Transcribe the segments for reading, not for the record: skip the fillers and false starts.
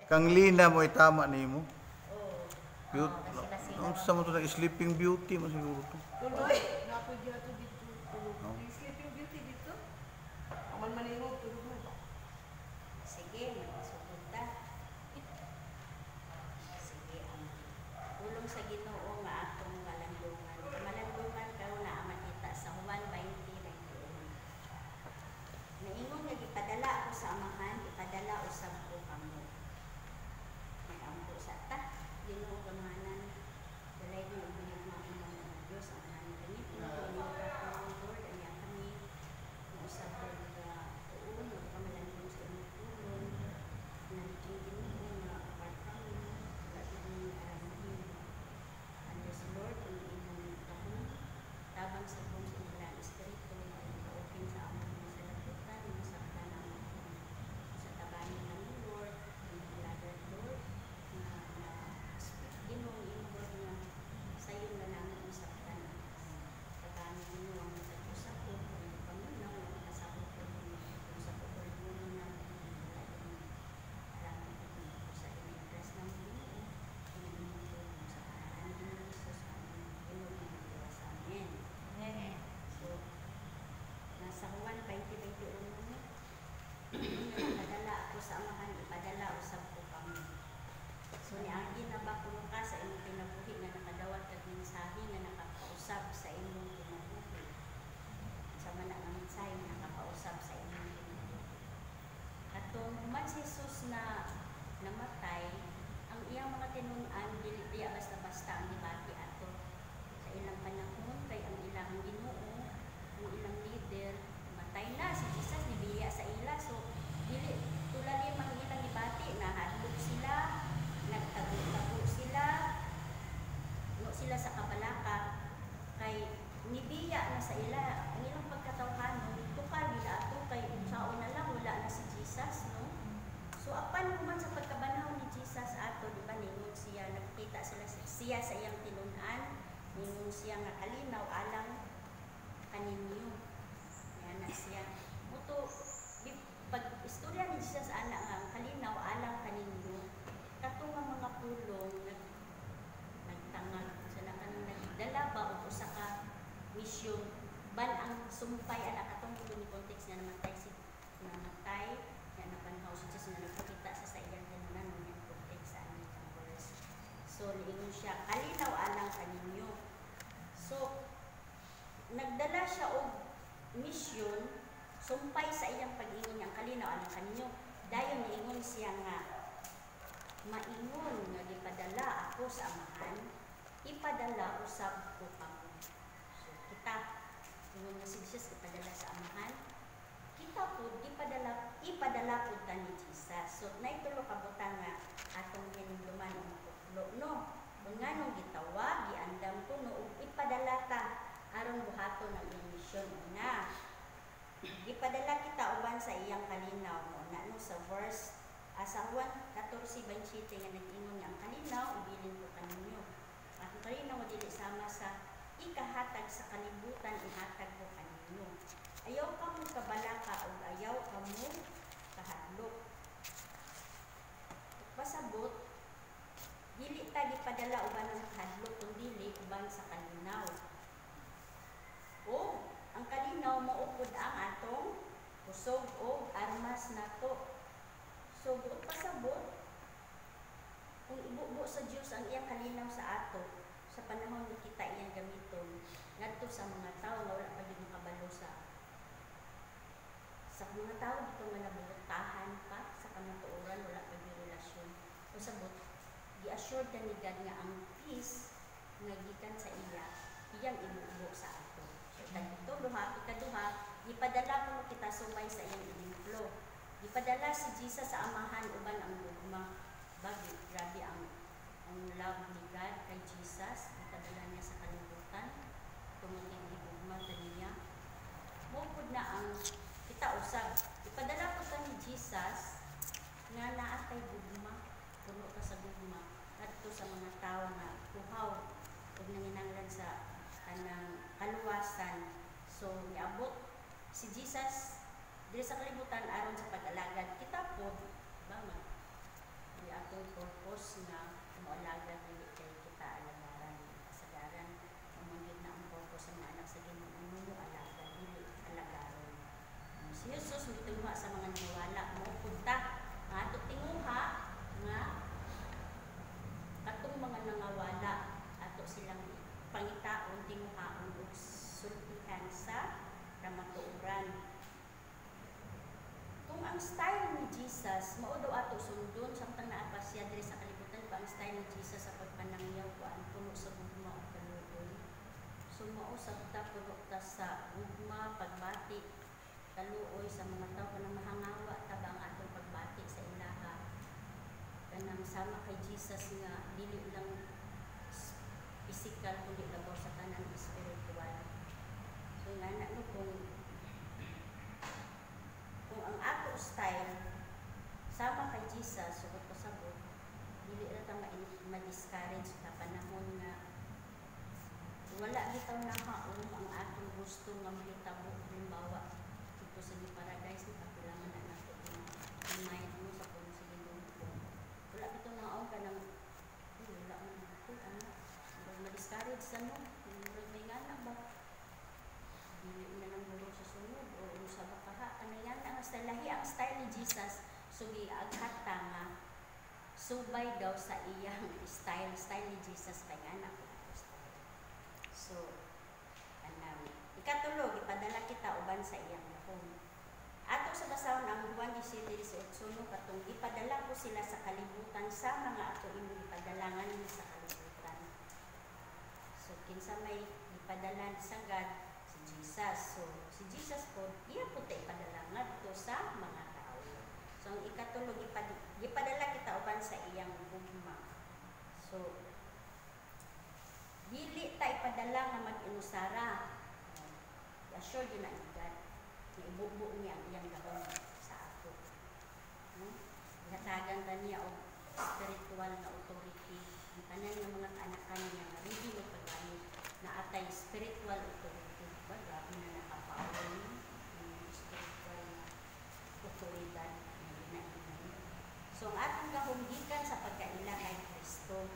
Kang Lina mo itama nimo. Oo. Beauty. Ang sa mo to Sleeping Beauty mo siguro to. Tuloy. Napo dito dito. Tulog. Sleeping Beauty dito. Aman maningog tulog mo. Sige, supunta. Sige, ang ulong sa Ginoo nga atong malandungan. Malandungan ka na makita sa Juan 20:21. Naingon nga ipadala ako sa amahan, ipadala usab ko kamo. May ampo sa ta, Ginoo gamanan. Dalay mo ang mga ng Diyos ang namin kami. Ito ang Lord, anya kami. Usab ko nga tuon, magkamalandong sa imong tulong. Nandiyan Ginoo nga apart kami. Lating aramihin. And yes, Lord, ang imong kahon, tabang sa kong sa ilang espiritu, ay ka-open sa among sa laputan, sa kanang sa tabanin ng Lord, ang ilagan Lord, na Ginoo Lord nga sayo na namin usaptan. Tabanin Ginoo ang sa ko, ang pamunaw, ang kasabot ko sa pagod mo na alam ko sa iligtas ng Ginoo, ang sa pangalan ni Jesus, ang Ginoo ng Diyos. Amen. So, nasa Juan 20:21 mo, ipadala ako sa amahan, ipadala usab ko kamo. So, niangin na ba kuno ka sa imong kinabuhi nga nakadawat kag mensahe nga nakakausab sa imong kinabuhi? Sa man ang mensahe nga nakakausab sa imong kinabuhi. Atong human si Jesus na namatay, ang iyang mga tinun-an dili diya basta-basta ang gibati ato sa ilang panahon kay ang ilang Ginoo, ang ilang leader matay na si Jesus nibiya sa ila, so dili tulali man ilang gibati na hadlok sila, nagtago-tago sila, no sila sa kabalaka kay nibiya na sa ila ang ilang pagkatawhan tukal gid ato kay sao na lang wala na si Jesus, no? So apan human sa pagkabanhaw ni Jesus ato, di ba ningon siya nakita siya sa iyang tinun-an, ningon siya nga kalinaw alang kaninyo. Yan na siya. Muto pag istorya ni Jesus ana nga kalinaw alang kaninyo. Kato nga mga pulong nagtangag sa kanang nagdala ba og usa ka misyon ban ang sumpay ana katong ni context nga namatay si namatay nga napanhaw si Jesus nga nagpakita sa iyang tinunan mo yung context sa aming verse. So niingon siya kalinaw alang kaninyo. So nagdala siya og misyon sumpay sa iyang pag-ingon niyang kalinaw alang kaninyo. Dayon niingon siya nga maingon nga gipadala ako sa amahan, ipadala usab ko kamo. So kita ingon nga si Jesus ipadala sa amahan, kita pud ipadala pud ta ni Jesus. So naitulo ka butang nga atong hinumduman ang tuklo, no? Kung nganong gitawa, giandam ko no ipadala ta aron buhaton ang iyang misyon na. Gipadala kita uban sa iyang kalinaw mo na no sa verse sa Juan 14:27 nga nag-ingon nga ang kalinaw ibilin ko kaninyo. At ang kalinaw dili sama sa ikahatag sa kalibutan ihatag ko kaninyo. Ayaw ka mo kabalaka o ayaw ka mo kahadlok. Pasabot dili ta gipadala uban ng kahadlok kundi dili uban sa kalinaw. O ang kalinaw maupod ang atong kusog o armas nato. So, buot pasabot, kung ibubo sa Diyos ang iyang kalinaw sa ato, sa panahon na kita iyang gamiton, ngadto sa mga tao na wala pa din makabalo sa mga tao dito nga nabulutahan pa sa kamatuoran, wala pa din relasyon. O sabot, gi-assured ka ni God nga ang peace nga gikan sa iya, iyang ibubo sa ato. So, ito, ikaduha, ipadala ko kita sumay sa iyang inimplo. Ipadala si Jesus sa amahan uban ang gugma. Bagay, grabe ang love ni God kay Jesus. Ipadala niya sa kalibutan. Tumuting igugma ta niya. Mupod na ang kita usab. Ipadala ko ta ni Jesus nga naatay gugma. Puno ka sa gugma. Adto sa mga tao na kuhaw ug nanginahanglan sa kanang kaluwasan. So niabot si Jesus dili sa kalibutan aron sa pag-alagad kita po ba tawag ko sa mga anak sa Ginoo mo alaga dili alagaron. Si Jesus mitungha sa mga niwala mo punta nga ato tinguha nga katong mga nangawala ato silang pangitaon tinguhaon ug sultihan sa kamatuoran. Kung ang style ni Jesus mao daw ato sundon samtang naa pa siya diri sa kalibutan pa ang style ni Jesus sa pagpanangyaw ko ang puno sa gugma o kaluoy. So mao sabta puno ta sa gugma pagbati kaluoy sa mga tao kanang mahangawa tabang atong pagbati sa ilaha. Kanang sama kay Jesus nga dili lang physical kundi labaw sa tanan spiritual. So nga na no kung ang ato style sama kay Jesus sugod pasabot dili ra ta ma-discourage sa panahon nga wala bitaw nakaon ang atong gusto nga mahitabo halimbawa dito sa paradise na kailangan na nato mind mo sa puno sa Ginoo wala bitaw nakaon ka nang wala man ko ano ma-discourage sa no may ngana ba dili na lang guro sa sunod o sa bakaha kanayan ang style ang style ni Jesus sugi aghata nga subay daw sa iyang style ni Jesus kay anak ko style. So ikatulog ipadala kita uban sa iyang lahom. Ato sa basahon ang Juan 17:18 katong ipadala ko sila sa kalibutan sa mga ato imong ipadalangan sa kalibutan. So kinsa may ipadala sa God Jesus. So, si Jesus po, iya po tayo ipadala ngadto sa mga tao. So, ang ikatulog, ipadala kita uban sa iyang gugma. So, dili ta ipadala nga mag-inusara. Assure yun na God. Na ibubo niya ang iyang gahon sa ato. Ihatagan ta niya o spiritual na authority. Ang tanan ng mga anak-anak niya nga ready mo paggamit na atay spiritual authority. Grabe na nakapawal yung spiritual na otoridad na ginainan. So, ang atong kahunggikan sa pagkaila kay Kristo.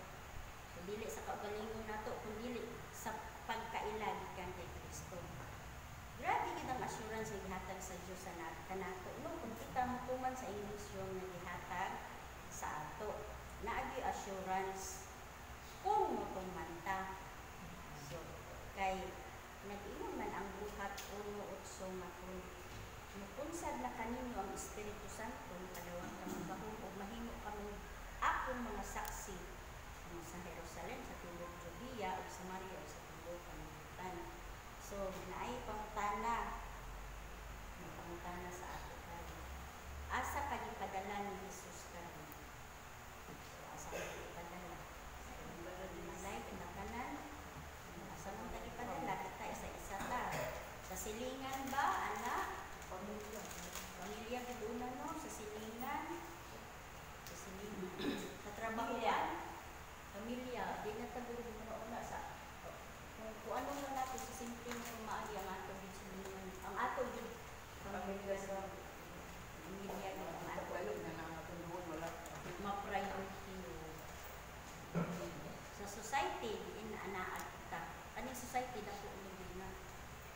So, dili sa kaugalingon nato kung dili sa pagkaila gikan kay Kristo. Grabe kitang assurance na gihatag sa Diyos sa kanato. No, kung kita mutuman sa ilusyon na gihatag sa ato, naagi assurance kung mutuman ta. So, kay nag-ingon man ang buhat 1:8 matun. Mupunsad na kaninyo ang Espiritu Santo kadawang kamo bahog o mahimo kamo akong mga saksi sa Jerusalem, sa tibuok Judea ug Samaria ug sa tibuok kalibutan. So naay pangutana sa ato karon. Asa ka gipadala ni Jesus karon? So asa ka gipadala? Sa life na kanan. Asa mo ta gipadala? Kita isa-isa ta. Sa silingan ba, anak? Pamilya giduna no? Sa silingan? Sa silingan. Sa trabahoan? Pamilya. Di na taguro mo na sa kung ano man natin sa simpleng kumaagi ang ato din silingan. Ang ato din pamilya sa pamilya no? Ang ato ma-priority sa society inaanaat kita. Aning society na po ulit na.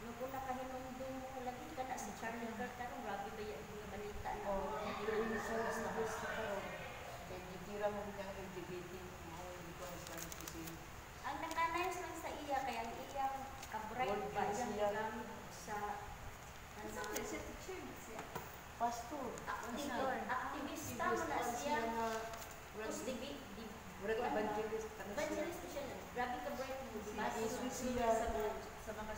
Nung una kahinungdong mo lagi ka na si Charlie Kirk karon grabe ba yung balita na basta-basta karon. Kaya gitira mo niyang LGBT hindi ko na ang nakanayon lang sa iya kaya ang iyang kabright ba iyang gamit sa pastor. Aktivista mo na siya. Tapos Evangelist. Evangelist siya na. Grabe ka bright mo. Siya sa mga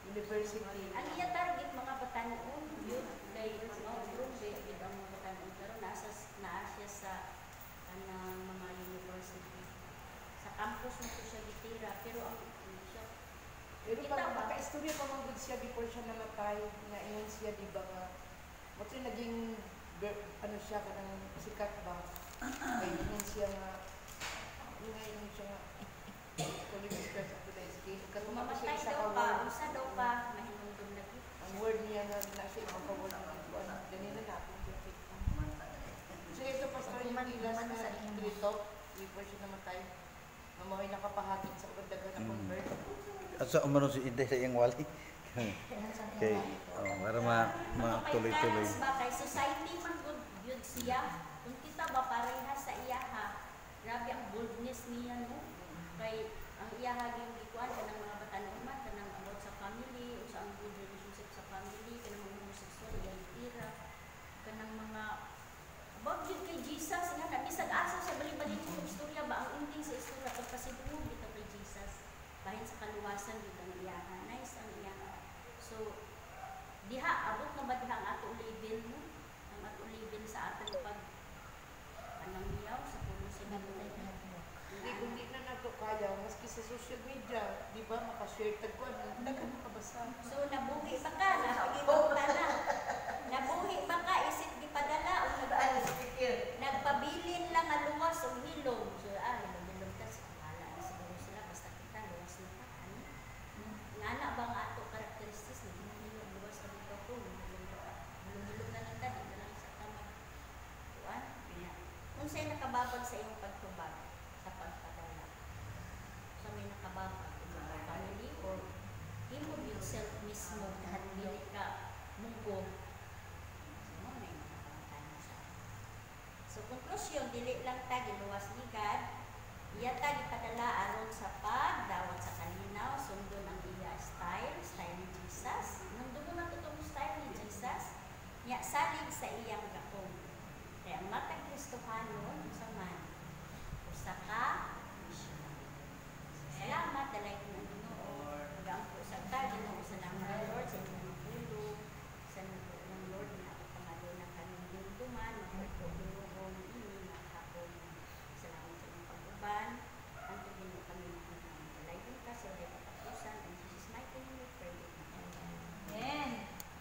university. Ang iya target mga batanon yun. Kay mga grumbe, yun ang mga batanon. Pero naa siya sa mga university. Sa campus mo siya gitira. Pero ang siya. Pero pagka-istorya pa mga good siya before siya namatay, na ingon siya, di ba nga, what's yung naging, ano siya, kanang sikat ba? Ay, ingon siya nga, ingon siya nga, Holy Spirit of the Escape. Katumama siya mamatay isa daw ka pa, word. usa daw pa, mahinungdong lagi. Ang word niya na nasa ibang ka-word ng Iguan. Ganito na ako. So ito, Pastor, yung ilas na dito, before siya namatay, na mo'y nakapahagit sa ugandagan na convert. At sa umano si Inday sa iyang wali. Okay. Oh, para tuloy-tuloy. Mga ba kay society man good yun siya. Kung kita ba parehas sa iya ha. Grabe ang boldness niya no. Kay ang iya haging gikuan kanang mga batanon kanang about sa family, sa ang good relationship sa family, kanang mga homosexual, tira, kanang mga about yun kay Jesus nga na bisag asa sa bali-bali sa istorya ba ang ending sa istorya pagpasidungog ito kay Jesus. Bahin sa kaluwasan dito ang iya. Nice ang iya. So diha abot na ba diha ang ato ulibin no? Ang ato ulibin sa atong pag anong niyaw sa puno sa Hindi, kung di na nato kaya, maski sa social media, di ba, makashare tagkuan, dagan makabasa. So nabuhi ba ka? Nabuhi ba ka? Isip di padala o nagpabilin lang ang luwas o hilom. So hilom ka sa kamala na siguro sila basta kita luwas na ka. Ano? Nga na ba ang ato karakteristis na hilom luwas na dito ko? Hilom na lang ka, di na lang sa tamag. Tuan? Kung sa'yo nakababag sa iyong pagtubag sa pagpadala, sa may nakababag, family or imo yourself mismo, dili ka munggo. So, conclusion, dili